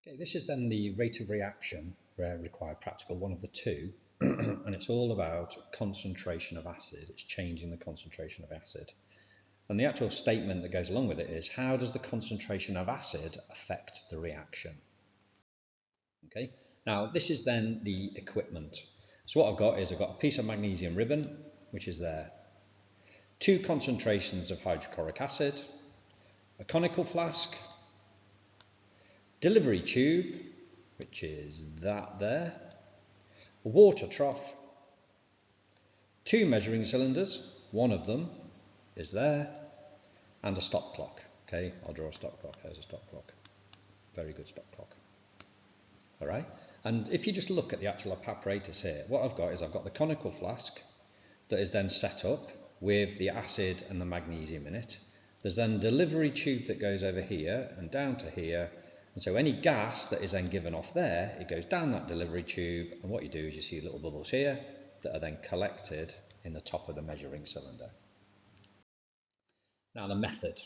Okay, this is then the rate of reaction required practical, one of the two, and it's all about concentration of acid. It's changing the concentration of acid. And the actual statement that goes along with it is, how does the concentration of acid affect the reaction? Okay, now this is then the equipment. So what I've got is I've got a piece of magnesium ribbon, which is there, 2 concentrations of hydrochloric acid, a conical flask, delivery tube, which is that there, a water trough, 2 measuring cylinders, one of them is there, and a stop clock. Okay, I'll draw a stop clock. There's a stop clock. Very good stop clock. All right, and if you just look at the actual apparatus here, what I've got is I've got the conical flask that is then set up with the acid and the magnesium in it. There's then a delivery tube that goes over here and down to here. And so any gas that is then given off there, it goes down that delivery tube, and what you do is you see little bubbles here that are then collected in the top of the measuring cylinder. Now the method,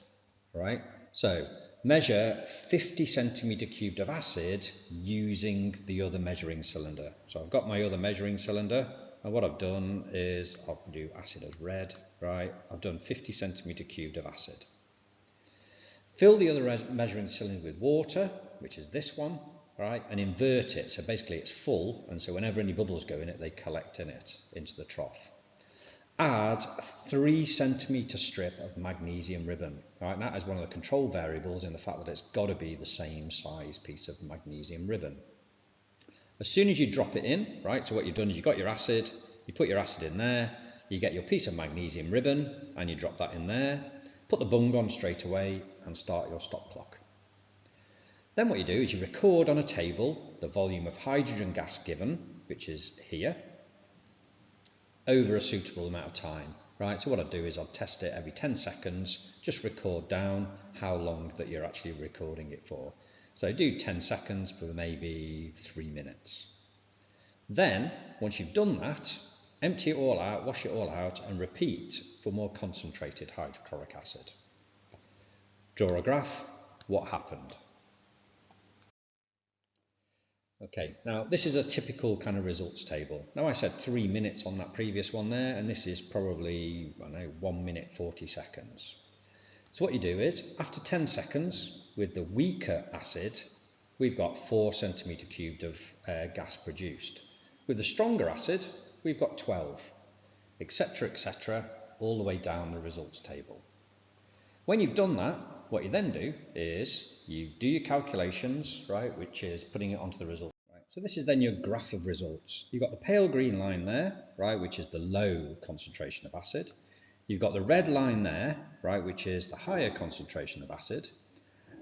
right? So measure 50 centimetre cubed of acid using the other measuring cylinder. So I've got my other measuring cylinder, and what I've done is I'll do acid as red, right? I've done 50 centimetre cubed of acid. Fill the other measuring cylinder with water, which is this one, right, and invert it. So basically it's full, and so whenever any bubbles go in it, they collect in it into the trough. Add a 3 centimetre strip of magnesium ribbon. Right, and that is one of the control variables in the fact that it's got to be the same size piece of magnesium ribbon. As soon as you drop it in, right, so what you've done is you've got your acid, you put your acid in there, you get your piece of magnesium ribbon, and you drop that in there. Put the bung on straight away and start your stop clock. Then what you do is you record on a table the volume of hydrogen gas given, which is here, over a suitable amount of time. Right, so what I'll do is I'll test it every 10 seconds, just record down how long that you're actually recording it for. So do 10 seconds for maybe 3 minutes. Then, once you've done that, empty it all out, wash it all out, and repeat for more concentrated hydrochloric acid. Draw a graph, what happened? Okay, now this is a typical kind of results table. Now I said 3 minutes on that previous one there, and this is probably, I don't know, 1 minute 40 seconds. So what you do is, after 10 seconds, with the weaker acid, we've got 4 centimetre cubed of gas produced. With the stronger acid, we've got 12, etc., all the way down the results table. When you've done that, what you then do is you do your calculations, right, which is putting it onto the result. Right. So this is then your graph of results. You've got the pale green line there, right, which is the low concentration of acid. You've got the red line there, right, which is the higher concentration of acid.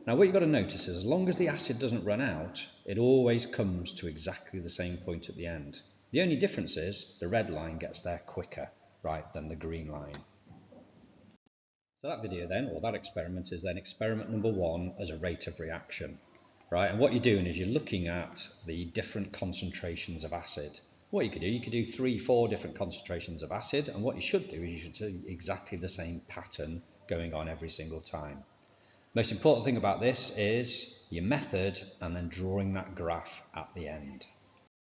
Now what you've got to notice is as long as the acid doesn't run out, it always comes to exactly the same point at the end. The only difference is the red line gets there quicker, right, than the green line. So that video then, or that experiment, is then experiment number 1 as a rate of reaction, right? And what you're doing is you're looking at the different concentrations of acid. What you could do 3, 4 different concentrations of acid, and what you should do is you should do exactly the same pattern going on every single time. Most important thing about this is your method and then drawing that graph at the end.